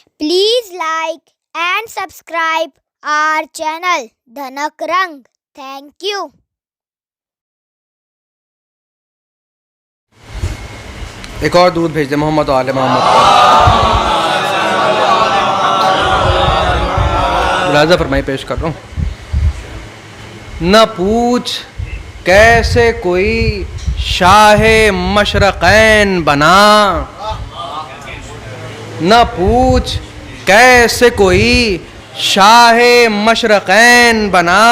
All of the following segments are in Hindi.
Please like and subscribe our channel Dhanak Rang. Thank you. एक और दूध भेज दे मोहम्मद और आले मोहम्मद पर। मुलाज़ा फरमाई पेश कर रहा हूँ। न पूछ कैसे कोई शाहे मशरक़ैन बना, न पूछ कैसे कोई शाहे मशरक़ैन बना,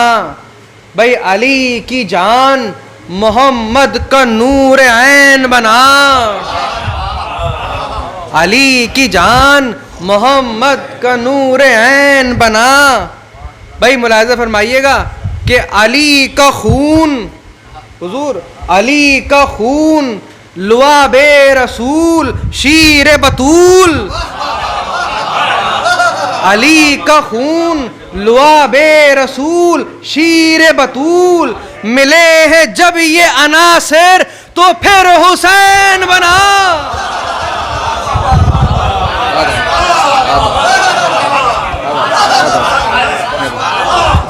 भाई अली की जान मोहम्मद का नूर ऐन बना, अली की जान मोहम्मद का नूर ऐन बना। भाई मुलाज़ा फरमाइएगा कि अली का खून, हुजूर अली का खून लुआबे रसूल शीर बतूल, अली का खून लुआबे रसूल शीर बतूल, मिले हैं जब ये अनासिर तो फिर हुसैन बना।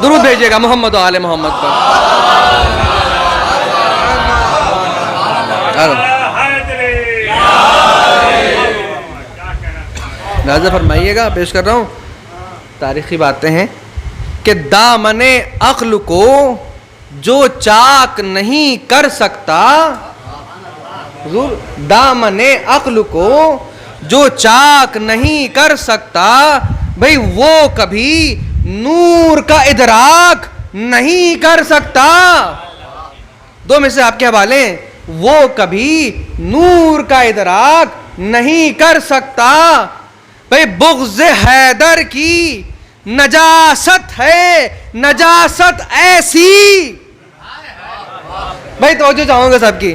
दुरूद भेजिएगा मोहम्मद और आले मोहम्मद पर। लाज़ा फरमाइएगा, पेश कर रहा हूँ। तारीख़ी बातें हैं कि दामने अक्ल को जो चाक नहीं कर सकता, हुजूर दामने अक्ल को जो चाक नहीं कर सकता, भाई वो कभी नूर का इदराक नहीं कर सकता। दो में से आपके हवाले, वो कभी नूर का इदराक नहीं कर सकता। भाई बुग़्ज़ हैदर की नजासत है, नजासत ऐसी, भाई तवज्जो चाहूंगा सबकी,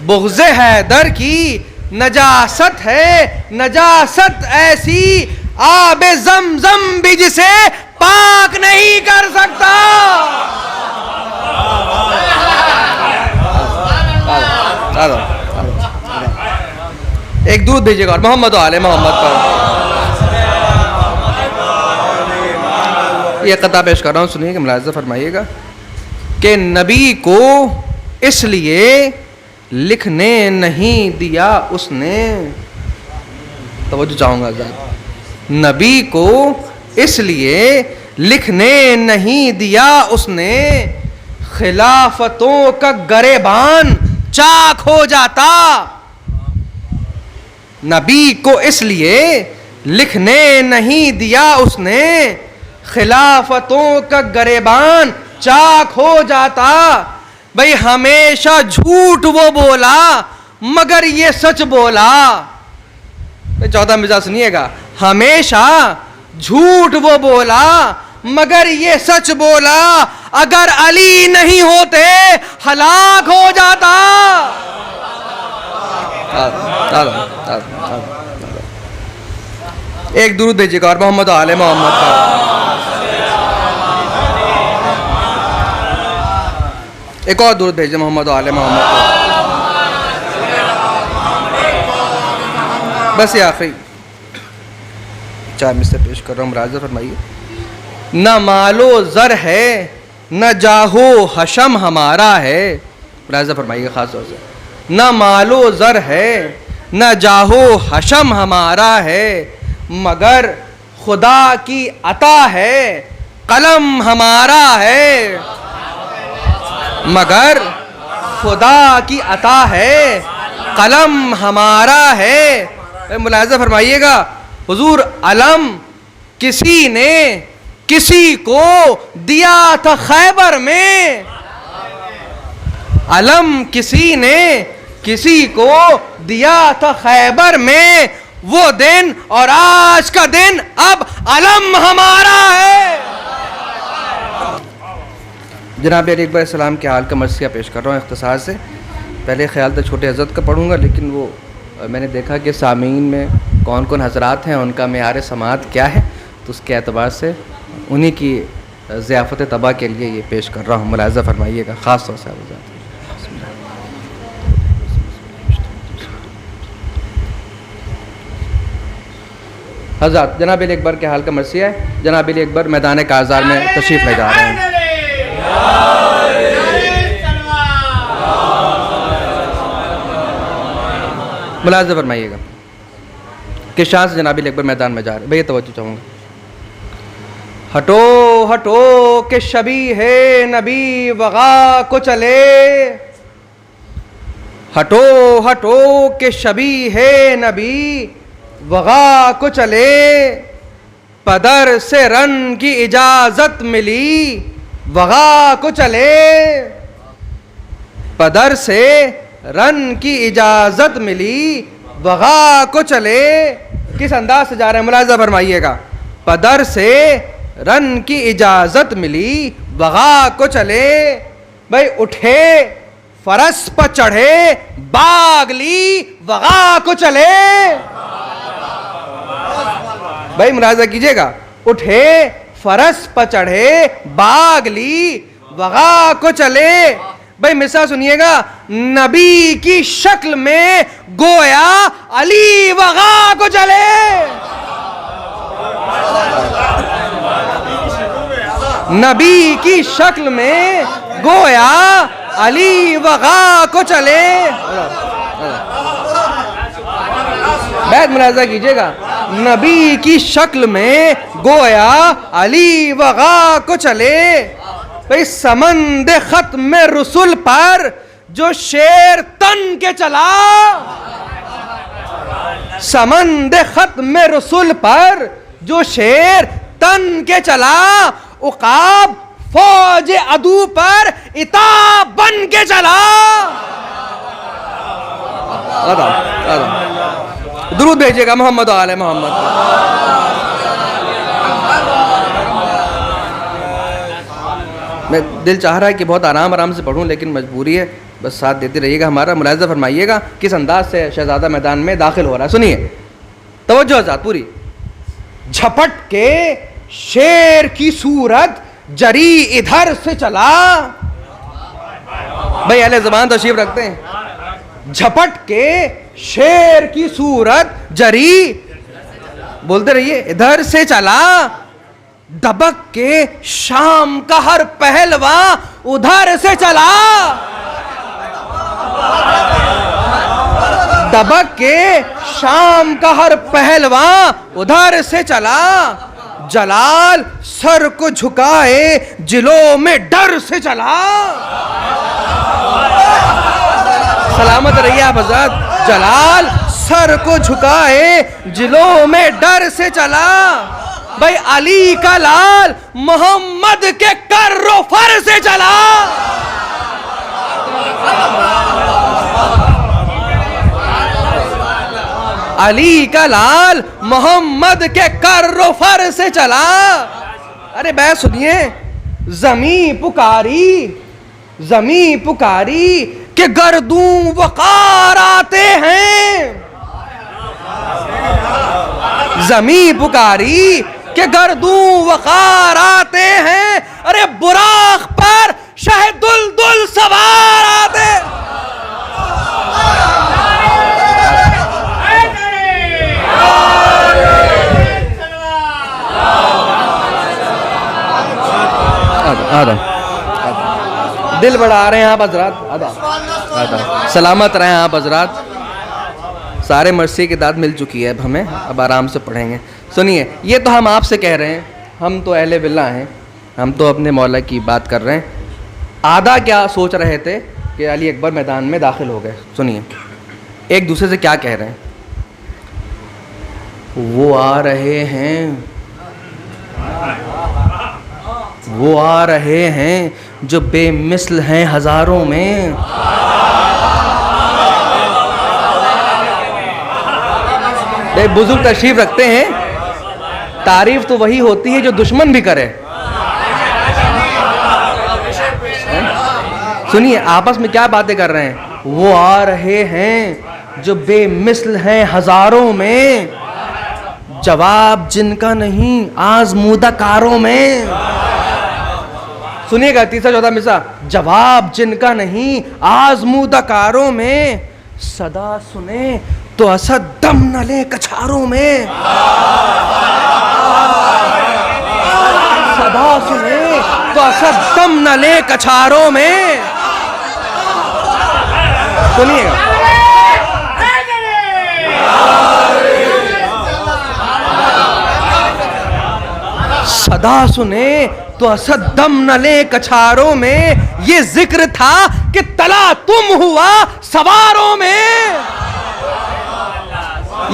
बुग़्ज़ हैदर की नजासत है, नजासत ऐसी, आबे ज़मज़म भी जिसे पाक नहीं कर सकता। एक दूध भेजिएगा और मोहम्मद और आले मोहम्मद पर। ये कता पेश कर रहा हूँ, सुनिए कि मुलाज़ा फरमाइएगा कि नबी को इसलिए लिखने नहीं दिया उसने, तवज्जो चाहूँगा ज़रा, नबी को इसलिए लिखने नहीं दिया उसने, खिलाफतों का गरेबान चाक हो जाता। नबी को इसलिए लिखने नहीं दिया उसने, खिलाफतों का गरेबान चाक हो जाता। भाई हमेशा झूठ वो बोला मगर ये सच बोला। 14 मिजाज सुनिएगा, हमेशा झूठ वो बोला मगर ये सच बोला, अगर अली नहीं होते हलाक हो जाता। एक दुरूद भेजिएगा और मोहम्मद आले मोहम्मद पर। एक और दुरूद भेजिए मोहम्मद आले मोहम्मद पर। बस ये आखिरी 4 मिनट से पेश कर रहा हूँ, मुलाज़ा फरमाइए। न मालो ज़र है न जाहो हशम हमारा है, मुलाज़ा फरमाइए ख़ास तौर से, न मालो ज़र है न जाहो हशम हमारा है, मगर खुदा की अता है कलम हमारा है, मगर खुदा की अता है कलम हमारा है। मुलाज़ा फरमाइएगा, हुजूर अलम किसी ने किसी को दिया था खैबर में, अलम किसी ने किसी को दिया था खैबर में, वो दिन और आज का दिन अब अलम हमारा है। जनाब एक बार सलाम के हाल का मर्सिया पेश कर रहा हूँ इख्तिसार से। पहले ख्याल था छोटे हज़रत का पढ़ूँगा, लेकिन वो मैंने देखा कि सामीन में कौन कौन हज़रात हैं, उनका मेयार समात क्या है, तो उसके एतबार से उन्हीं की ज़ियाफ़त तबा के लिए ये पेश कर रहा हूँ। मुलाज़ा फरमाइएगा ख़ास तौर से। हज़रत जनाब अली अकबर के हाल का मरसी है। जनाब अली अकबर मैदान काज़ार में तशरीफ़ ले जा रहे हैं। मुलाज़ा फरमाइएगा कि शाह से जनाब अली अकबर मैदान में जा रहे हैं। भैया तवज्जो चाहूँगा। हटो हटो के शबी है नबी वगा को चले, हटो हटो के शबी है नबी वगा को चले, पदर से रन की इजाजत मिली वगा को चले, पदर से रन की इजाजत मिली वगा को चले। किस अंदाज से जा रहे हैं मुलाज़ा फरमाइएगा। पदर से रन की इजाजत मिली वगा को चले, भाई उठे फरस पर चढ़े बागली वगा को चले। भाई मुलाज़ा कीजिएगा। उठे फरस पर चढ़े बागली वगा को चले। भाई मिसा सुनिएगा। नबी की शक्ल में गोया अली वगा को चले। नबी की शक्ल में गोया अली वगा को चले। बैठ मुलाज़ा कीजिएगा। नबी की शक्ल में गोया अली वगा को चले। भाई समंद खत्म रसूल पर जो शेर तन के चला, समंद खत्म रसूल पर जो शेर तन के चला, उकाब फौज अदू पर इता बन के चला। दुरूद भेजिएगा मोहम्मद आले मोहम्मद। मैं दिल चाह रहा है कि बहुत आराम आराम से पढ़ूं, लेकिन मजबूरी है, बस साथ देते रहिएगा हमारा। मुलाज़ा फरमाइएगा किस अंदाज से शहजादा मैदान में दाखिल हो रहा है। सुनिए तवज्जो आजाद पूरी। झपट के शेर की सूरत जरी इधर से चला। भाई अहले ज़बान तशरीफ रखते हैं। झपट के शेर की सूरत जरी, बोलते रहिए, इधर से चला। दबक के शाम का हर पहलवा उधर से चला। दबक के शाम का हर पहलवा उधर से चला। जलाल सर को झुकाए जिलों में डर से चला। सलामत रहिए आप हज़रत। जलाल सर को झुकाए जिलों में डर से चला। भाई अली का लाल मोहम्मद के कर्रो फर से चला। अली का लाल मोहम्मद के कर्रो फर से चला। अरे बैठ सुनिए। जमी पुकारी, जमी पुकारी के गर्दू वकार आते हैं। जमी पुकारी के गर्दू वकार आते हैं। अरे बुराक पर शहदुल दुल सवार आते। आदा दिल बढ़ा रहे हैं आप हजरात। आदा आदा सलामत रहे आप हजरात। सारे मर्सी की दाद मिल चुकी है अब हमें, अब आराम से पढ़ेंगे। सुनिए, ये तो हम आपसे कह रहे हैं, हम तो अहले बिल्ला हैं, हम तो अपने मौला की बात कर रहे हैं। आधा क्या सोच रहे थे कि अली अकबर मैदान में दाखिल हो गए। सुनिए एक दूसरे से क्या कह रहे हैं। वो आ रहे हैं, वो आ रहे हैं जो बेमिसल हैं हजारों में। बुजुर्ग तशरीफ रखते हैं, तारीफ तो वही होती है जो दुश्मन भी करे। सुनिए आपस में क्या बातें कर रहे हैं। वो आ रहे हैं जो बेमिसल हैं हजारों में, जवाब जिनका नहीं आजमूदा कारों में। सुनिएगा तीसरा चौथा मिसा। जवाब जिनका नहीं आजमूदा कारों में, सदा सुने तो असद दम न ले कछारों में। सदा सुने तो असद दम न ले कछारों में। सुनिएगा, सदा सुने तो असद दम न ले कछारों में, ये जिक्र था कि तला तुम हुआ सवारों में।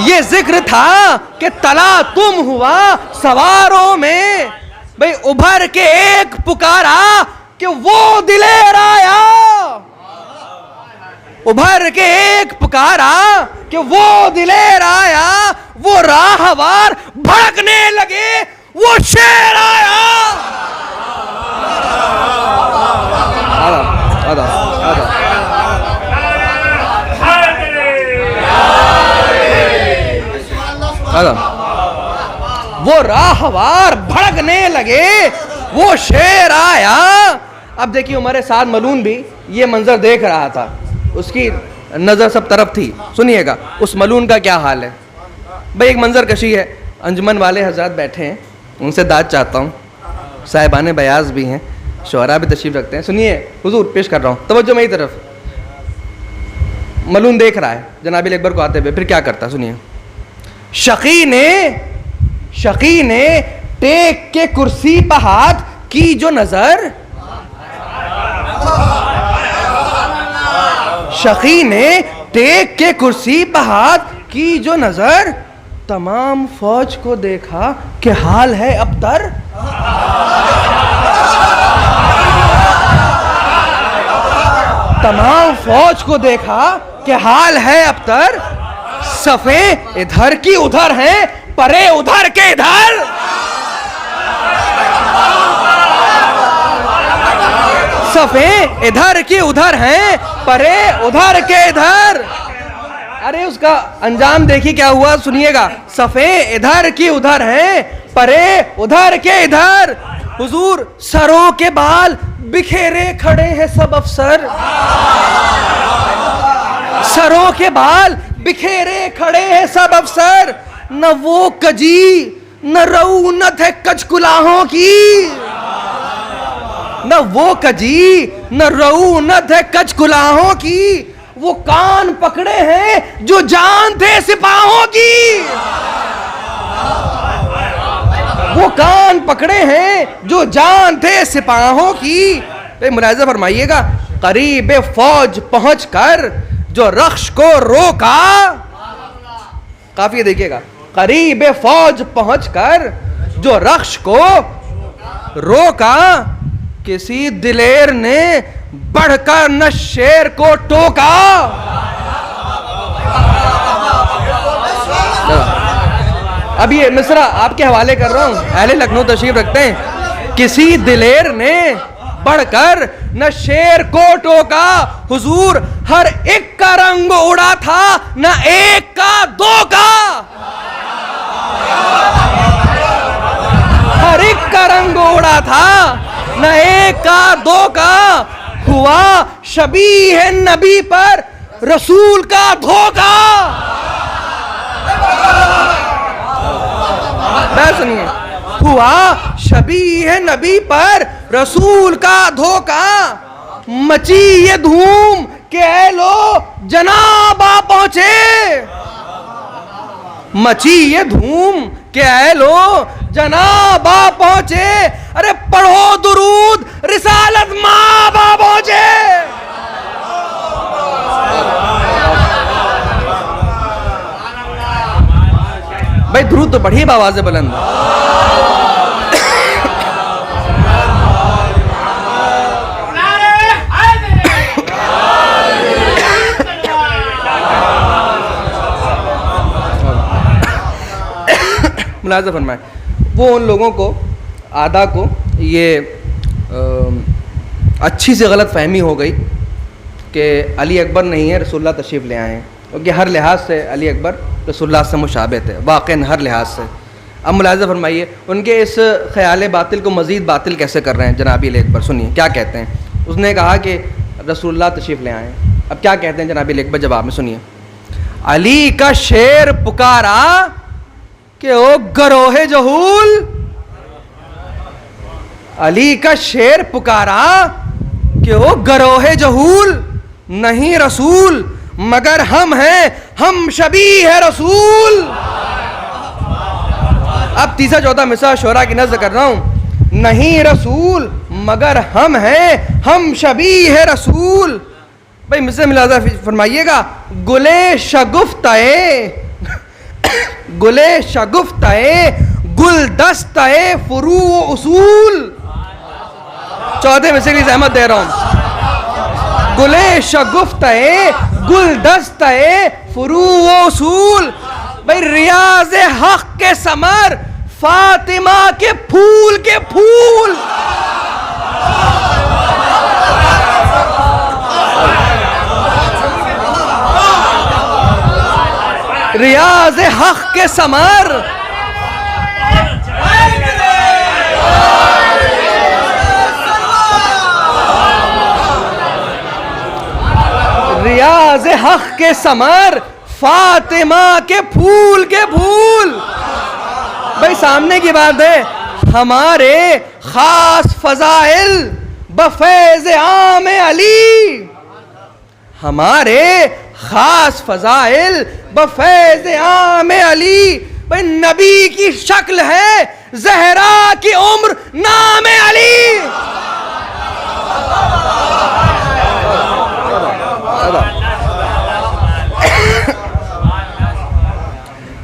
ये जिक्र था कि तला तुम हुआ सवारों में। भाई उभर के एक पुकारा कि वो दिलेर आया, उभर के एक पुकारा कि वो दिलेर आया, वो राहवार भड़कने लगे, वो शेर आया। आदा आदा आदा आदा, वो राहवार भड़कने लगे, वो शेर आया। अब देखिए उमर साद मलून भी ये मंजर देख रहा था, उसकी नजर सब तरफ थी। सुनिएगा उस मलून का क्या हाल है। भाई एक मंजर कशी है, अंजुमन वाले हजरत बैठे हैं, उनसे दाद चाहता हूँ, साहिबान बयाज भी हैं, शोहरा भी तशरीफ रखते हैं। सुनिए हुजूर पेश कर रहा हूँ, तवज्जो मेरी तरफ। मलून देख रहा है जनाबिल अकबर को आते हुए, फिर क्या करता सुनिए। शकी ने टेक के कुर्सी पर हाथ की जो नजर, शकी ने टेक के कुर्सी पर हाथ की जो नजर, तमाम फौज को देखा कि हाल है अबतर। तमाम फौज को देखा कि हाल है अबतर। सफे इधर की उधर हैं, परे उधर के इधर। सफे इधर की उधर हैं, परे उधर के इधर। अरे उसका अंजाम देखिए क्या हुआ, सुनिएगा। सफे इधर की उधर हैं, परे उधर के इधर। हुजूर सरों के बाल बिखेरे खड़े हैं सब अफसर, सरों के बाल बिखेरे खड़े हैं सब अफसर। न वो कजी न रऊनत है कचकुलाहों की, न वो कजी न रऊनत है कचकुलाहों की। वो कान पकड़े हैं जो जान थे सिपाहों की, वो कान पकड़े हैं जो जान थे सिपाहों की। मुलाहिजा फरमाइएगा, करीब फौज पहुंचकर जो रख्श को रोका, काफी देखिएगा, करीब फौज पहुंचकर जो रख्श को रोका, किसी दिलेर ने बढ़कर न शेर को टोका। अब ये मिसरा आपके हवाले कर रहा हूं, अहले लखनऊ तशरीफ रखते हैं। किसी दिलेर ने बढ़कर न शेर को टोका, हुजूर हर एक का रंग उड़ा था, न एक का दो का। हर एक का रंग उड़ा था, न एक का दो का। हुआ शबीह नबी पर रसूल का धोखा। सुनिए, हुआ शबीह नबी पर रसूल का धोखा। मची ये धूम के ऐ लो जनाब आ पहुंचे, मची ये धूम के ऐ लो जनाब आ पहुंचे। अरे पढ़ो दुरूद रिसालत माँ बा पहुंचे। भाई दुरूद तो पढ़िए आवाज़ बुलंद। मुलाज़ा फरमाए, वो उन लोगों को आदा को ये अच्छी सी गलत फहमी हो गई कि अली अकबर नहीं है, रसूलुल्लाह तशरीफ़ ले आए हैं, क्योंकि हर लिहाज से अली अकबर रसूलुल्लाह से मुशाबे थे, वाक़ई हर लिहाज से। अब मुलाज़ा फरमाइए, उनके इस ख़याल बातिल को मज़ीद बातिल कैसे कर रहे हैं जनाबी अली अकबर। सुनिए क्या कहते हैं। उसने कहा कि रसूलुल्लाह तशरीफ़ ले आए हैं, अब क्या कहते हैं जनाबी अली अकबर जवाब में, सुनिए। अली का शेर पुकारा कि ओ गरोहे जहूल, अली का शेर पुकारा कि ओ गरोहे जहूल नहीं रसूल मगर हम हैं, हम शबी है रसूल। अब तीसरा चौथा मिसरा शोरा की नज़र कर रहा हूं। नहीं रसूल मगर हम हैं, हम शबी है रसूल। भाई मिसरे मिलाजा फरमाइएगा। गुले शगुफ्ताए गुले शगुफ्ताए गुलदस्ताए फुरू उसूल। चौथे मिसरे की जहमत दे रहा हूं। गुले शगुफ्ताए गुलदस्ताए फुरू उसूल। भाई रियाज हक के समर, फातिमा के फूल के फूल। रियाज हक के समर, रियाज हक के समर, फातिमा के फूल के फूल। भाई सामने की बात है। हमारे खास फजाइल बफैज़ आम अली, हमारे खास फजाइल बफैज़ आम अली। भाई नबी की शक्ल है, जहरा की उम्र नाम अली।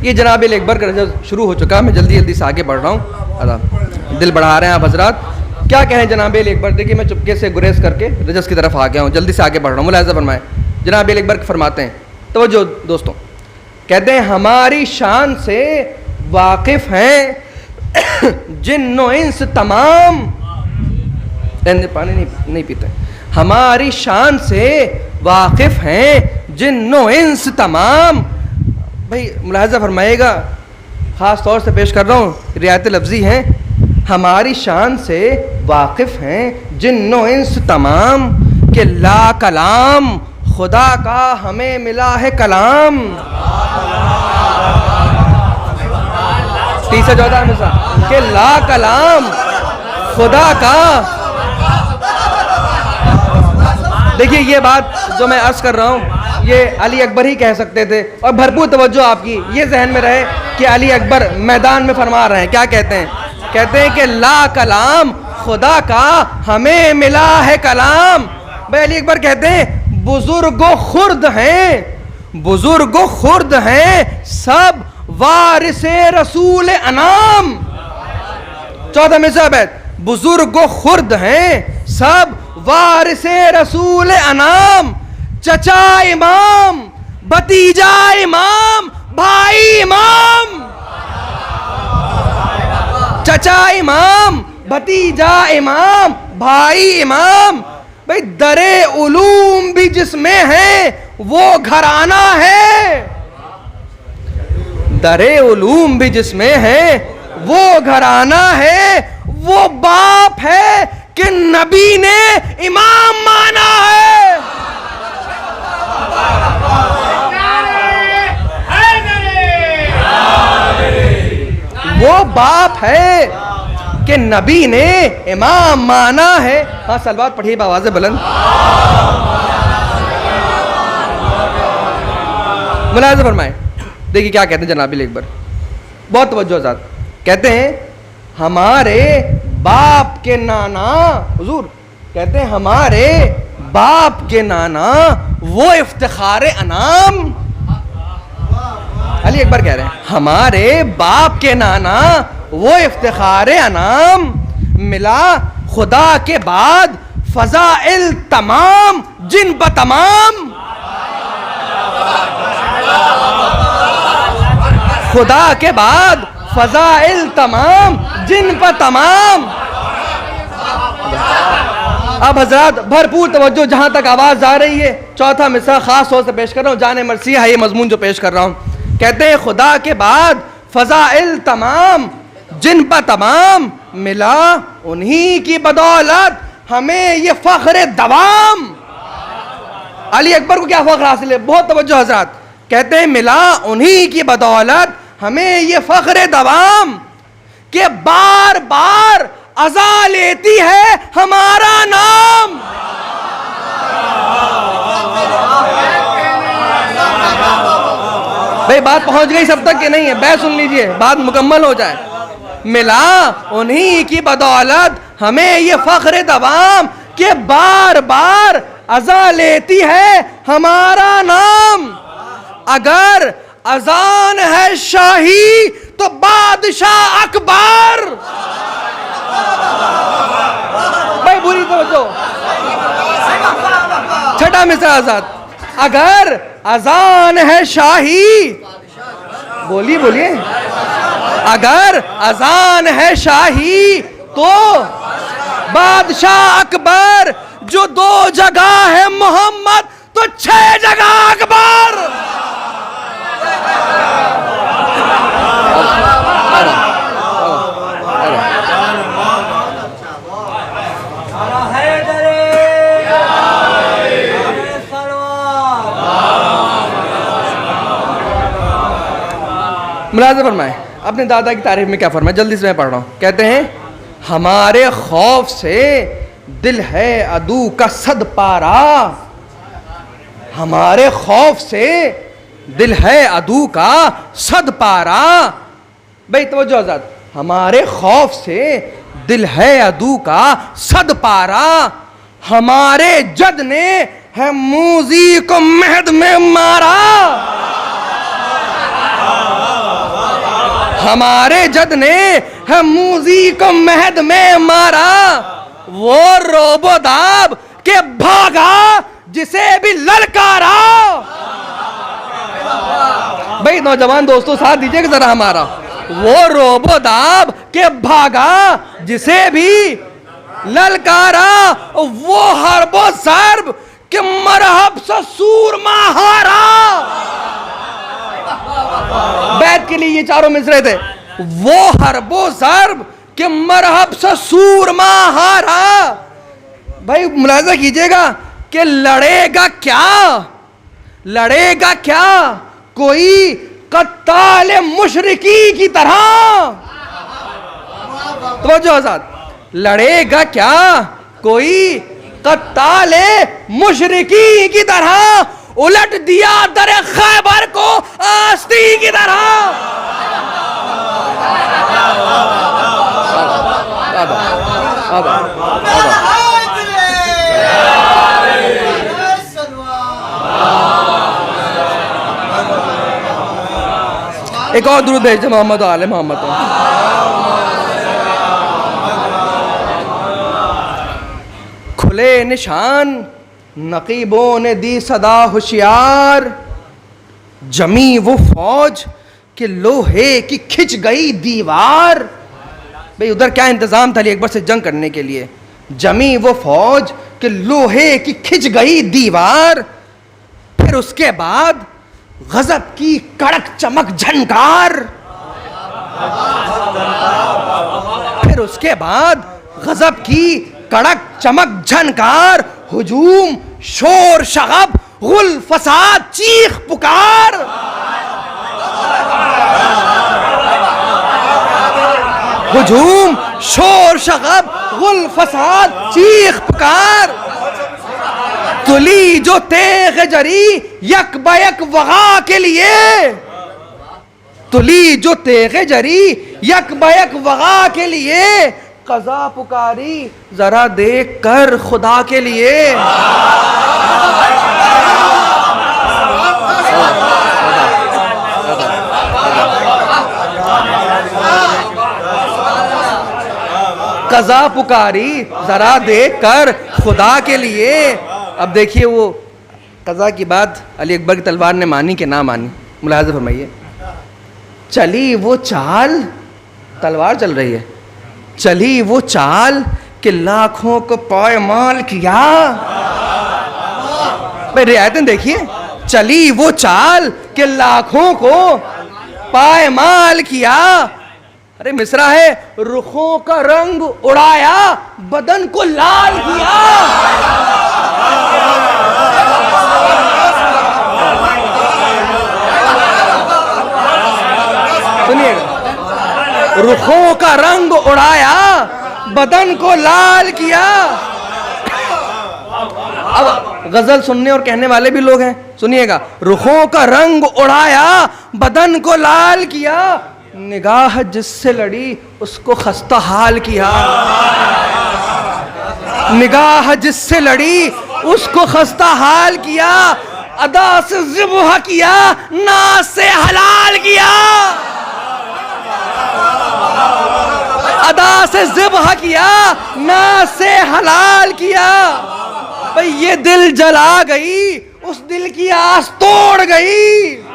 ये जनाब अकबर का रजज़ शुरू हो चुका। मैं जल्दी जल्दी से आगे बढ़ रहा हूँ। दिल बढ़ा रहे हैं आप हजरात। क्या कहें जनाब अकबर। देखिए मैं चुपके से गुरेज करके रजज़ की तरफ आ गया हूँ। जल्दी से आगे बढ़ रहा हूँ। मुलाहिज़ा फरमाएं। जनाब अकबर फरमाते हैं, तवज्जो दोस्तों, कहते हैं हमारी शान से वाकिफ़ हैं जिन्नो इंस तमाम। पानी नहीं पीते। हमारी शान से वाकिफ़ हैं जिन्नो इंस तमाम। भाई मुलाहिज़ा फरमाइएगा, ख़ास तौर से पेश कर रहा हूँ, रियायत लफ्ज़ी हैं। हमारी शान से वाकिफ़ हैं जिन्नो इंस तमाम के ला कलाम खुदा का हमें मिला है कलाम। तीसरा चौथा मिसाल के ला कलाम खुदा का। देखिए ये बात जो मैं अर्ज कर रहा हूँ ये अली अकबर ही कह सकते थे। और भरपूर तवज्जो आपकी ये जहन में रहे कि अली अकबर मैदान में फरमा रहे हैं। क्या कहते हैं? कहते हैं कि ला कलाम खुदा का हमें मिला है कलाम। भाई अली अकबर कहते हैं बुजुर्गो खुर्द हैं, बुजुर्गो खुर्द हैं सब वारिसे रसूल अनाम। चौथा मिसरा बैत, बुजुर्गो खुर्द हैं सब वारिसे रसूल अनाम। चचा इमाम, भतीजा इमाम, भाई इमाम। चचा इमाम, भतीजा इमाम, भाई इमाम। भाई दरे उलूम भी जिसमें है वो घराना है। दरे उलूम भी जिसमें है वो घराना है। वो बाप है कि नबी ने इमाम माना है। वो बाप है कि नबी ने इमाम माना है। हाँ सलवात पढ़िए आवाज़ बुलंद। मुलाहिज़ा फरमाएं। देखिए क्या कहते हैं जनाब अकबर, बहुत तवज्जो साथ। कहते हैं हमारे बाप के नाना, हुजूर कहते हैं हमारे बाप के नाना वो इफ्तिखार अनाम। अली अकबर कह रहे हैं हमारे बाप के नाना वो इफ्तिखार अनाम। मिला खुदा के बाद फजाइल तमाम जिन ब तमाम। खुदा के बाद फजाइल तमाम जिन प तमाम। अब हजरात भरपूर तवज्जो जहां तक आवाज आ रही है। चौथा मिसरा खास तौर से पेश कर रहा हूँ। जाने मर्सी है ये मजमून जो पेश कर रहा हूँ। कहते हैं खुदा के बाद फजाइल तमाम जिन पर तमाम। मिला उन्हीं की बदौलत हमें ये फख्र दवाम। अली अकबर को क्या फख्र हासिल है? बहुत तवज्जो हजरात। कहते हैं मिला उन्हीं की बदौलत हमें ये फख्र दवाम के बार बार अज़ा लेती है हमारा नाम। भाई बात पहुंच गई सब तक कि नहीं है? बैठ सुन लीजिए, बात मुकम्मल हो जाए। मिला उन्हीं की बदौलत हमें ये फख्र दवाम कि बार बार अज़ा लेती है हमारा नाम। अगर अजान है शाही तो बादशाह अकबर। भाई बुरी तवज्जो, छठा मिसरा आजाद। अगर अजान है शाही, बोलिए बोलिए, अगर अजान है शाही तो बादशाह अकबर। जो 2 जगह है मोहम्मद तो 6 जगह अकबर। मुलाज़ा फरमाए अपने दादा की तारीफ में क्या फरमाए, जल्दी से मैं पढ़ रहा हूँ। कहते हैं हमारे खौफ से दिल है अदू का सद पारा। हमारे खौफ से दिल है अदू का सद पारा। भाई तवज्जो आजाद, हमारे खौफ से दिल है अदू का सद पारा। हमारे जद ने है मूजी को महद में मारा। हमारे जद ने है मूजी को महद में मारा। वो रोबोदाब के भागा जिसे भी ललकारा। भाई नौजवान दोस्तों साथ दीजिएगा जरा हमारा। वो रोबोदाब के भागा जिसे भी ललकारा। वो हरबो सर्ब के मरहब से सूरमा हारा। बैत के लिए ये चारों मिसरे थे। वो हरबो सर्ब के मरहब से सूरमा हारा। भाई मुलाजा कीजिएगा कि लड़ेगा क्या, लड़ेगा क्या कोई कत्ताल मुशरिकी की तरह। तो जो आजाद, लड़ेगा क्या कोई कत्ताल मुशरिकी की तरह। उलट दिया दर खैबर को आस्ती की तरह। एक और दुरूद भेज मोहम्मद आले मोहम्मद। खुले निशान नकीबों ने दी सदा होशियार। जमी वो फौज कि लोहे की खिंच गई दीवार। भाई उधर क्या इंतजाम था अली अकबर से जंग करने के लिए। जमी वो फौज कि लोहे की खिंच गई दीवार। फिर उसके बाद गजब की कड़क चमक झनकार। फिर उसके बाद गजब की कड़क चमक झनकार। हुजूम शोर शगब गुल फसाद चीख पुकार। हुजूम शोर शगब गुल फसाद चीख पुकार। तुली जो तेग जरी यक बयक वगा के लिए। तुली जो तेग जरी यक बयक वगा के लिए। कज़ा पुकारी जरा देख कर खुदा के लिए। कज़ा पुकारी जरा देख कर खुदा के लिए। अब देखिए वो कज़ा की बात अली अकबर की तलवार ने मानी कि ना मानी, मुलाहिज़ा फरमाइए। चली वो चाल, तलवार चल रही है, चली वो चाल कि लाखों को पायमाल किया। भाई रियायतें देखिए, चली वो चाल कि लाखों को पायमाल किया। अरे मिसरा है, रुखों का रंग उड़ाया बदन को लाल किया। सुनिएगा, रुखों का रंग उड़ाया बदन को लाल किया। अब गजल सुनने और कहने वाले भी लोग हैं, सुनिएगा। रुखों का रंग उड़ाया, बदन को लाल किया, निगाह जिससे लड़ी उसको खस्ता हाल किया। निगाह जिससे लड़ी उसको खस्ता हाल किया, अदा से ज़िब्ह किया, नाज से हलाल किया। अदा से ज़िब्ह किया, नाज से हलाल किया। भाई ये दिल जला गई, उस दिल की आस तोड़ गई।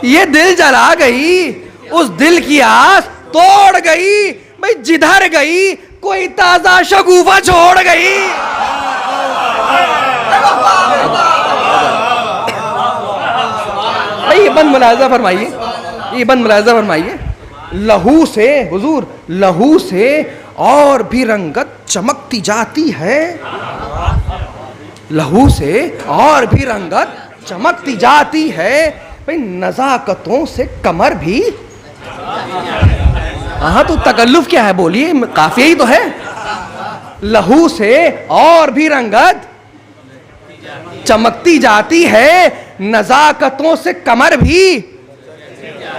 ये दिल जला गई, उस दिल की आस तोड़ गई। भाई जिधर गई कोई ताजा शगुफा छोड़ गई। भाई ये बंद मुलाहिजा फरमाइए, ये बंद मुलाहिजा फरमाइए। लहू से हुजूर, लहू से और भी रंगत चमकती जाती है। लहू से और भी रंगत चमकती जाती है। भाई नजाकतों से कमर भी, हाँ तो तकल्लुफ क्या है, बोलिए, काफी ही तो है। लहू से और भी रंगत चमकती जाती है, नजाकतों से कमर भी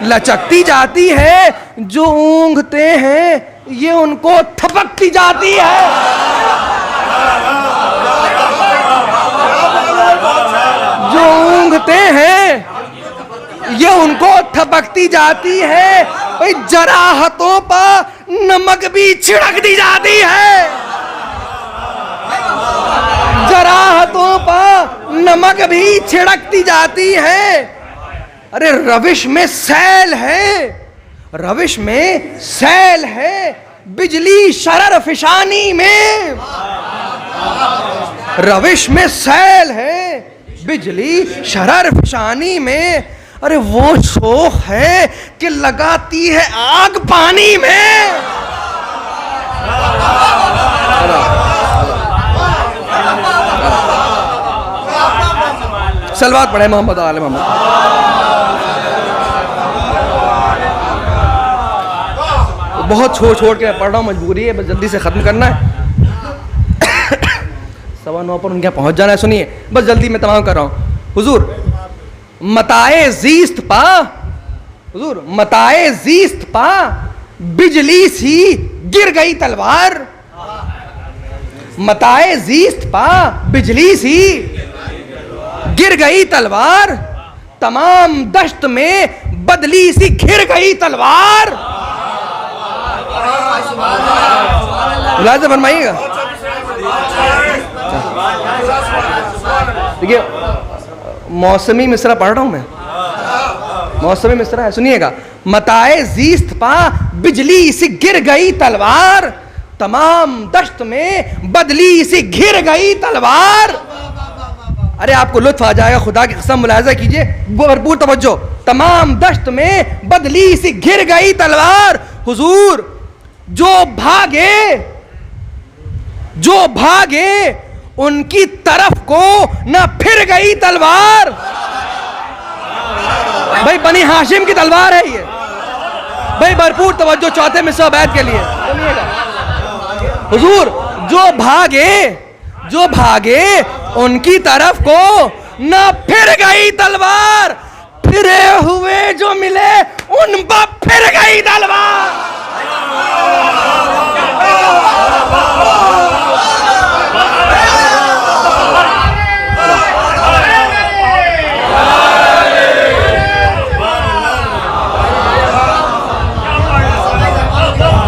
लचकती जाती है। जो ऊँघते हैं ये उनको थपकती जाती है। जो ऊँघते हैं ये उनको थपकती जाती है। भाई जराहतों पर नमक भी छिड़क दी जाती है। जराहतों पर नमक भी छिड़कती जाती है। अरे रविश में सैल है, रविश में सैल है, बिजली शरर फिशानी में। रविश में सैल है, बिजली शरर फिशानी में। अरे वो शोख है कि लगाती है आग पानी में। सलवात पढ़े मोहम्मद आले मोहम्मद। बहुत छोड़ के पढ़ रहा हूँ, मजबूरी है, बस जल्दी से ख़त्म करना है। 9:15 पर उनके यहाँ पहुँच जाना है। सुनिए बस जल्दी में तमाम कर रहा हूँ। हुजूर मताए जीस्त पा, हुजूर मताए जीस्त पा, बिजली सी गिर गई तलवार। मताए जीस्त पा, बिजली सी गिर गई तलवार। तमाम दश्त में बदली सी घिर गई तलवार। मुलाहिजा फरमाइएगा। देखिए मौसमी मिसरा पढ़ रहा हूं मैं, मौसमी मिसरा है, सुनिएगा। मताए जीस्त पा, बिजली सी गिर गई तलवार। तमाम दश्त में बदली सी घिर गई तलवार। अरे आपको लुत्फ आ जाएगा, खुदा की कसम, मुलाहिजा कीजिए, भरपूर तवज्जो। तमाम दश्त में बदली सी घिर गई तलवार। हुजूर जो भागे उनकी तरफ को न फिर गई तलवार। भाई बनी हाशिम की तलवार है ये। भाई भरपूर तवज्जो चौथे मिसरा बैत के लिए सुनिएगा। हुजूर जो भागे उनकी तरफ को न फिर गई तलवार। फिरे हुए जो मिले उन पर फिर गई तलवार।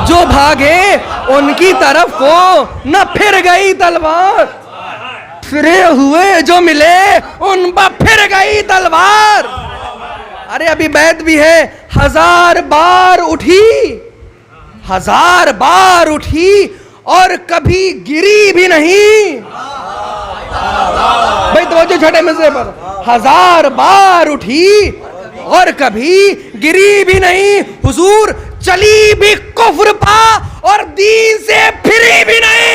जो भागे उनकी तरफ को न फिर गई तलवार। फिरे हुए जो मिले उन पर फिर गई तलवार। अरे अभी बैत भी है। 1000 बार उठी, 1000 बार उठी और कभी गिरी भी नहीं। भाई तवज्जो छठे मिसरे पर। 1000 बार उठी और कभी गिरी भी नहीं। हुजूर चली भी कुफ्र पा और दीन से फिरी भी नहीं।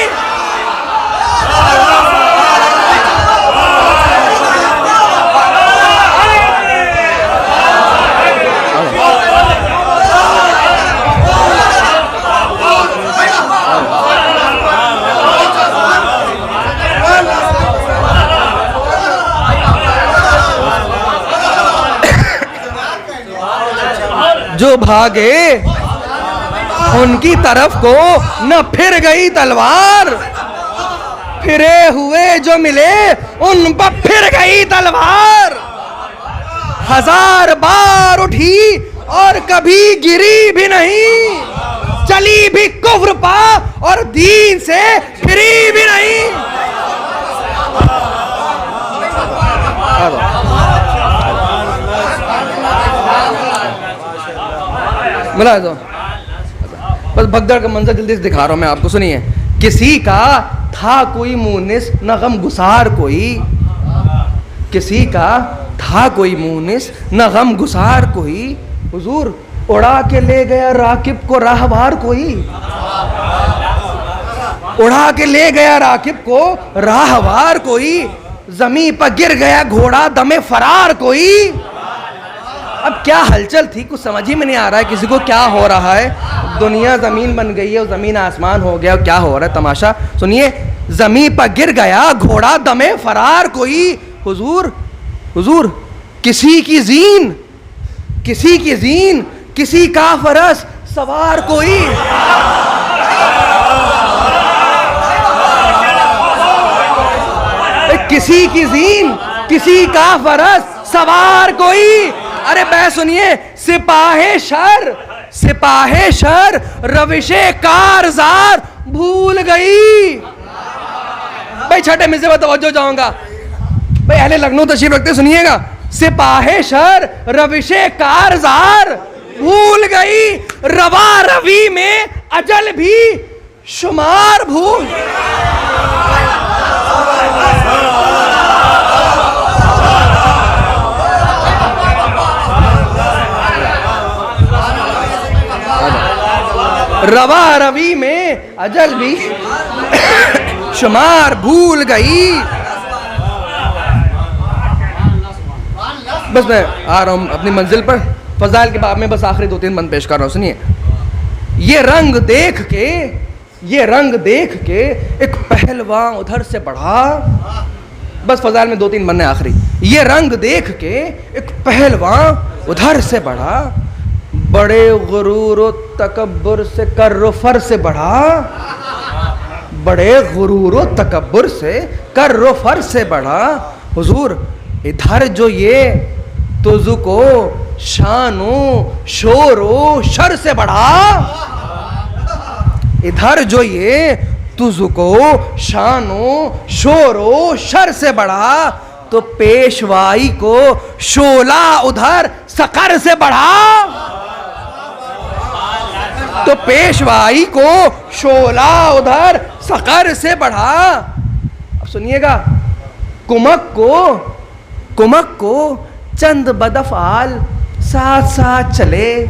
जो भागे उनकी तरफ को न फिर गई तलवार, फिरे हुए जो मिले उन पर फिर गई तलवार। हजार बार उठी और कभी गिरी भी नहीं, चली भी कुफ्र पा और दीन से फिरी भी नहीं। मिला तो बस भगदड़ का मंजर जल्दी से दिखा रहा हूं मैं आपको, सुनिए। किसी का था कोई मुनिस न गम गुसार कोई, किसी का था कोई मुनिस न गम गुसार कोई, हुजूर उड़ा के ले गया राकिब को राहवार कोई, उड़ा के ले गया राकिब को राहवार कोई, जमीन पर गिर गया घोड़ा दमे फरार कोई। अब क्या हलचल थी कुछ समझ ही में नहीं आ रहा है किसी को क्या हो रहा है। दुनिया जमीन बन गई है और जमीन आसमान हो गया, क्या हो रहा है तमाशा। सुनिए, जमीन पर गिर गया घोड़ा दमे फरार कोई, हुजूर हुजूर किसी की जीन, किसी की जीन, किसी का फरस सवार कोई। किसी की जीन, किसी का फरस सवार कोई। अरे बै सुनिए, सिपाहे शर, सिपाहे शर रविशे कारजार भूल गई। भाई छठे में से तवज्जो जाऊंगा भाई, अहले लखनऊ तशरीफ रखते सुनिएगा। सिपाहे शर रविशे कारजार भूल गई, रवा रवि में अजल भी शुमार भूल। रवा रवि में अजल भी शुमार भूल गई। बस मैं आ रहा हूं अपनी मंजिल पर। फजाइल के बाब में बस आखिरी 2-3 बंद पेश कर रहा हूं, सुनिए। ये रंग देख के, ये रंग देख के एक पहलवान उधर से बढ़ा। बस फजाइल में 2-3 बंद आखिरी। ये रंग देख के एक पहलवान उधर से बढ़ा, बड़े गुरूर व तकब्बुर से कर्र फर से बढ़ा, बड़े गुरूर व तकब्बुर से कर्र फर से बढ़ा। हुजूर इधर जो ये तुझको शानो शोरो शर से बढ़ा, इधर जो ये तुझको शानो शोरो शर से बढ़ा, तो पेशवाई को शोला उधर सकर से बढ़ा, तो पेशवाई को शोला उधर सकर से बढ़ा। अब सुनिएगा, कुमक को चंद बदफाल साथ साथ चले।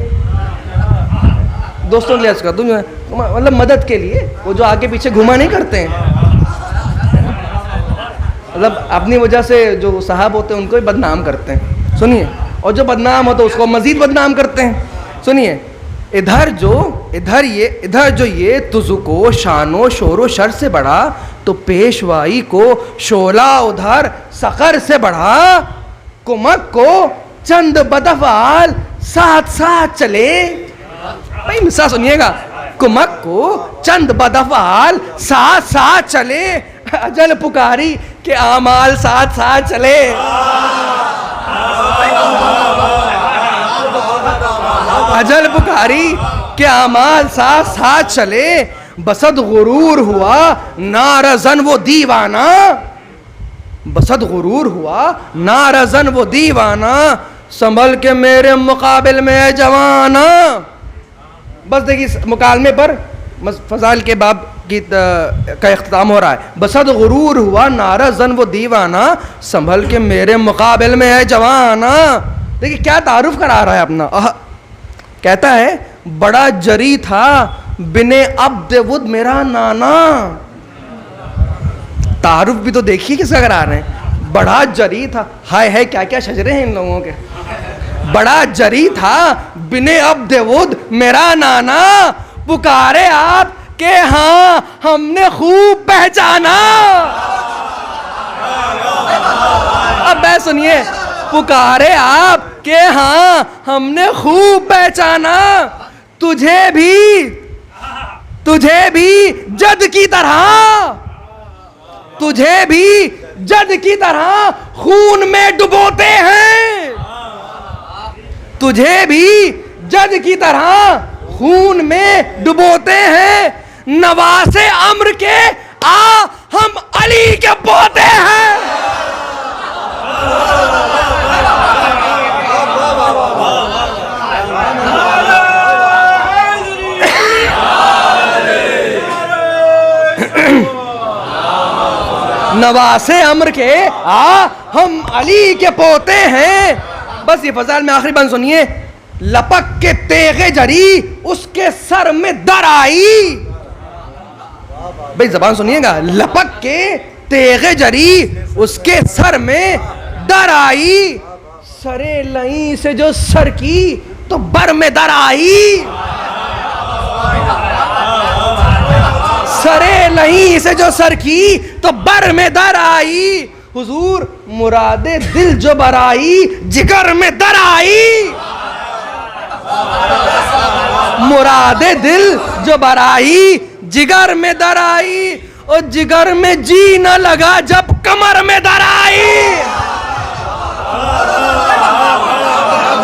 दोस्तों के लिए अर्ज कर दूं, मतलब मदद के लिए, वो जो आगे पीछे घुमा नहीं करते हैं, मतलब अपनी वजह से जो साहब होते हैं उनको ही बदनाम करते हैं, सुनिए। और जो बदनाम होता है उसको मजीद बदनाम करते हैं, सुनिए। इधर जो ये तुझको शानो शोरो शर से बढ़ा, तो पेशवाई को शोला उधर सकर से बढ़ा। कुमक को चंद बदफाल साथ साथ चले। भाई मिसाल सुनिएगा, कुमक को चंद बदफाल साथ साथ चले, अजल पुकारी के आमाल साथ साथ चले। अजल पुकारी के आमाल साथ साथ चले, बसद गुरूर हुआ नारज़न वो दीवाना, बसद गुरूर हुआ नारज़न वो दीवाना, संभल के मेरे मुकाबिल में जवाना। बस देखिए मुकालमे पर फजाइल के बाब की का इख्तिताम हो रहा है। बसद गुरूर हुआ नारज़न वो दीवाना, संभल के मेरे मुकाबिल में है जवाना। देखिए क्या तारुफ करा रहा है अपना। कहता है बड़ा जरी था बिने अब्द वुद मेरा नाना। तारुफ भी तो देखिए किसका करा रहे हैं, बड़ा जरी था। हाय है क्या क्या शजरे हैं इन लोगों के। बड़ा जरी था बिने अब्द वुद मेरा नाना, पुकारे आप के हाँ हमने खूब पहचाना। अब मैं सुनिए, पुकारे आपके हाँ हमने खूब पहचाना, तुझे भी जद की तरह, तुझे भी जद की तरह खून में डुबोते हैं, तुझे भी जद की तरह खून में डुबोते हैं, नवासे अम्र के आ हम अली के पोते हैं। नवासे अम्र के आ हम अली के पोते हैं। बस ये फजाल में आखिरी बंद सुनिए। लपक के तेगे जरी उसके सर में दर आई। भाई जबान सुनिएगा, लपक के तेगे जरी उसके सर में दर आई, सरे लई से जो सर की तो बर में दर आई, सरे लही से जो सर की तो बर में दर आई, हुजूर मुरादे दिल जो बराई जिगर में दर आई, मुरादे दिल जो बराई जिगर में दर आई, और जिगर में जी न लगा जब कमर में दर आई,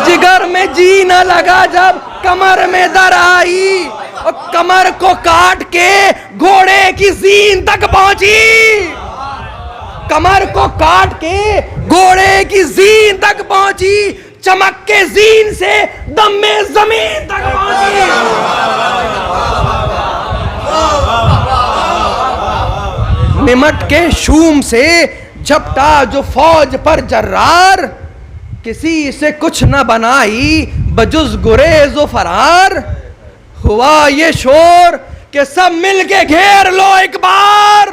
जिगर में जी न लगा जब कमर में दर आई, और कमर को काट के घोड़े की सीन तक पहुंची, कमर को काट के घोड़े की सीन तक पहुंची, चमक के जीन से दम में जमीन तक पहुंची। निमट के शूम से झपटा जो फौज पर जर्रार, किसी से कुछ न बनाई बजुज गुरेज व फरार, हुआ ये शोर कि सब मिलके घेर लो एक बार,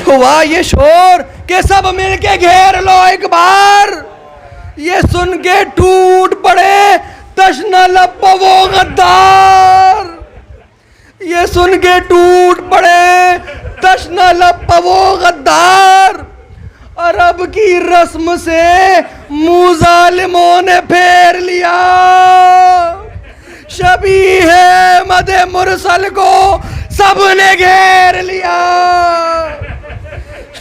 हुआ ये शोर कि सब मिलके घेर लो एक बार, ये सुन के टूट पड़े तश्ना लब वो गद्दार, ये सुन के टूट पड़े तश्ना लब वो गद्दार, अरब की रस्म से मुँह जालिमों ने फेर लिया, शबी है मदे मुरसल को सबने घेर लिया,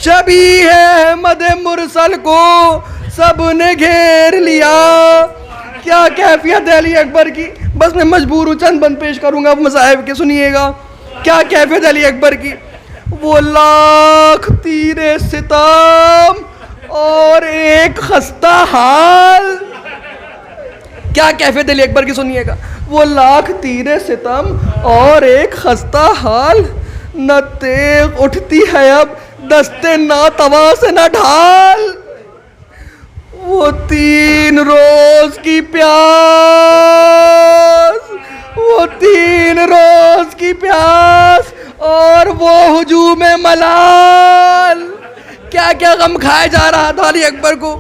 शबी है मदे मुरसल को सबने घेर लिया। क्या कैफियत है अली अकबर की, बस मैं मजबूर हूँ चंद बंद पेश करूंगा मसाहिब के, सुनिएगा क्या कैफियत अली अकबर की। वो लाख तीरे सितम और एक खस्ता हाल, क्या कैफियत अली अकबर की सुनिएगा। वो लाख तीरे सितम और एक खस्ता हाल, न तेग उठती है अब दस्ते ना तवा से न ढाल, वो 3 रोज की प्यास, वो 3 रोज की प्यास और वो हुजूम मलाल, क्या क्या गम खाया जा रहा था अली अकबर को।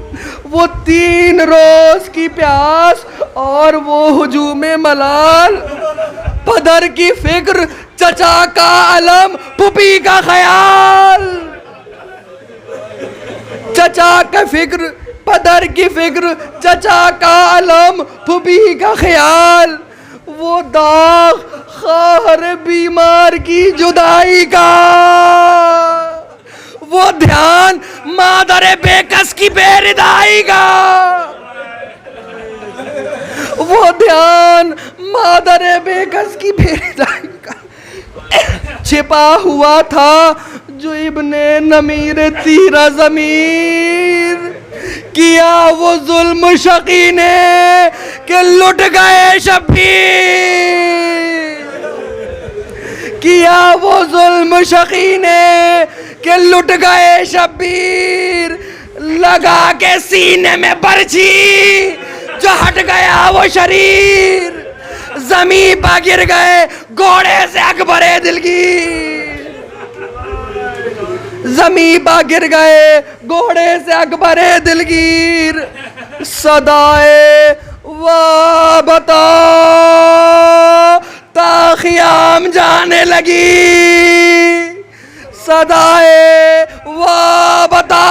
वो 3 रोज की प्यास और वो हुजूम मलाल, पदर की फिक्र चचा का अलम पुपी का ख्याल, चचा का फिक्र पदर की फिक्र चचा का अलम फुपी का ख्याल, वो दाग खार बीमार की जुदाई का, वो ध्यान मादर बेकस की बेरिदाई का, वो ध्यान मादर बेकस की बेरिदाई का छिपा हुआ था जो इब्ने नमीर तीरा जमीर, किया वो जुल्म शकी ने कि लुट गए शबीर, किया वो जुल्म शकी ने कि लुट गए शबीर, लगा के सीने में बरछी जो हट गया वो शरीर, जमीन पर गिर गए घोड़े से अकबरे दिलगीर, जमीन पर गिर गए घोड़े से अकबरे दिलगीर, सदाए वाह बता ताखियाम जाने लगी, सदाए वाह बता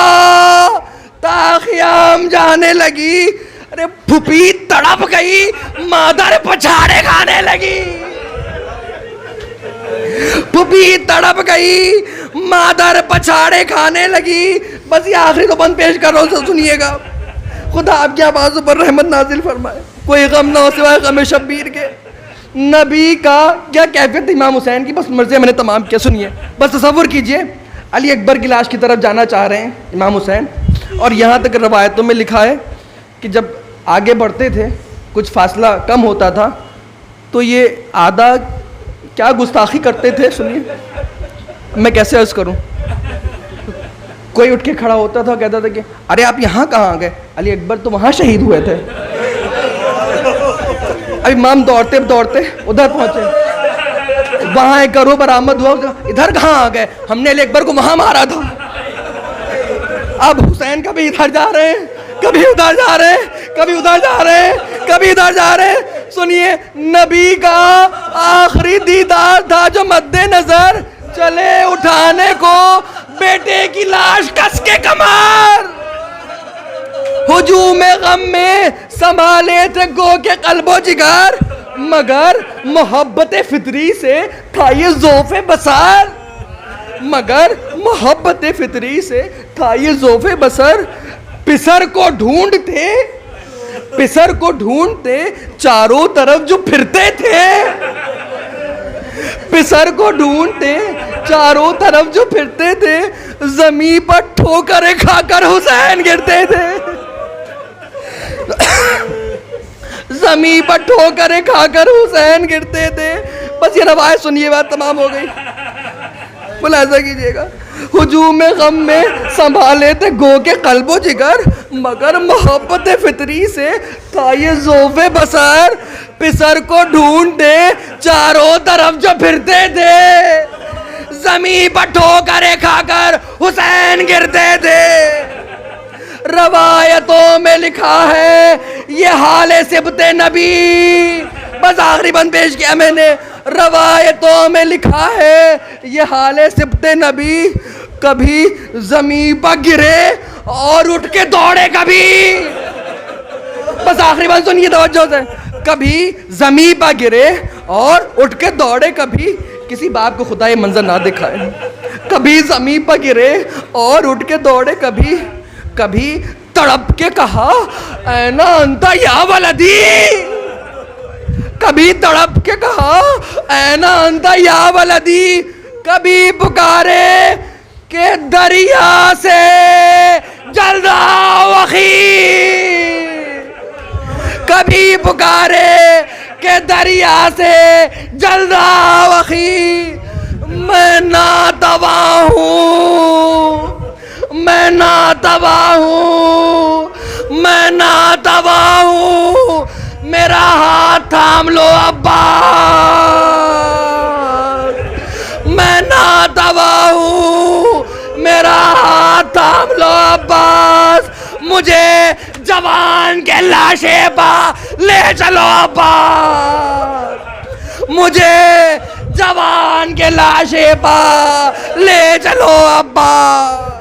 ख्याम जाने लगी, अरे फूफी तड़प गई, मादर पछाड़े खाने लगी। फूफी तड़प गई, मादर पछाड़े खाने लगी। बस ये आखिरी तो बंद पेश कर रहा हूँ, सुनिएगा। खुदा आपकी आवाज़ों पर रहमत नाजिल फरमाए। कोई गम ना हो सिवाय गम शब्बीर के। नबी का क्या कैफियत इमाम हुसैन की, बस मर्ज़ी मैंने तमाम किया। सुनिए, बस तसव्वुर कीजिए, अली अकबर की लाश की तरफ जाना चाह रहे हैं इमाम हुसैन, और यहाँ तक रवायतों में लिखा है कि जब आगे बढ़ते थे, कुछ फासला कम होता था, तो ये आधा क्या गुस्ताखी करते थे। सुनिए, मैं कैसे अर्ज़ करूँ। कोई उठ के खड़ा होता था, कहता था कि अरे आप यहाँ कहाँ आ गए, अली अकबर तो वहाँ शहीद हुए थे। अब इमाम दौड़ते दौड़ते उधर पहुँचे, वहाँ एक करो बरामद हुआ, इधर कहाँ आ गए, हमने अली अकबर को वहाँ मारा था। अब हुसैन कभी इधर जा रहे हैं, कभी उधर जा रहे हैं, कभी उधर जा रहे हैं, कभी इधर जा रहे हैं। सुनिए, नबी का आखिरी दीदार था जो मद्दे नजर, चले उठाने को बेटे की लाश कस के कमर। हुजूम गम में संभाले थे गो के कल्बो जिगर, मगर मोहब्बत फितरी से था ये ज़ौफ़े बसर, मगर मोहब्बत फितरी से था ये ज़ौफ़े बसर। पिसर को ढूंढते, पिसर को ढूंढते चारों तरफ जो फिरते थे, पिसर को ढूंढते चारों तरफ जो फिरते थे, जमीन पर ठोकरें खाकर हुसैन गिरते थे। जमीन पर ठोकरें खाकर हुसैन गिरते थे। बस ये रवायत सुनिए, बात तमाम हो गई। मुलाज़ा कीजिएगा, हुजूम गम में संभाले थे गो के कल्बो जिगर, मगर मोहब्बत फितरी से था ये ज़ौफ़े बसर। पिसर को ढूंढते चारों तरफ जो फिरते थे, जमीन पर ठोकरें खाकर हुसैन गिरते थे। रवायतों में लिखा है ये हाले सिबते नबी, बस आखिरी बंद पेश किया मैंने। रवायतों में लिखा है ये हाले सिबते नबी, कभी जमीन पर गिरे और उठ के दौड़े कभी। बस आखिरी बात सुनिए तवज्जो से, कभी जमीन पर गिरे और उठ के दौड़े कभी। किसी बाप को खुदा ये मंजर ना दिखाए, कभी जमीन पर गिरे और उठ के दौड़े कभी। कभी तड़प के कहा ऐना अंता या वलदी, कभी तड़प के कहा ऐना अंता या वलदी। कभी पुकारे के दरिया से जल्द आओ अखी, कभी पुकारे के दरिया से जल्द आओ अखी। मैं नातवा हूँ, मैं नातवा हूँ, मैं नातवा हूँ, मेरा हाथ थाम लो अब्बास। मैं नातवा हूँ, मेरा हाथ थाम लो अब्बास। मुझे जवान के लाशे पा ले चलो अब्बास, मुझे जवान के लाशे पा ले चलो अब्बास।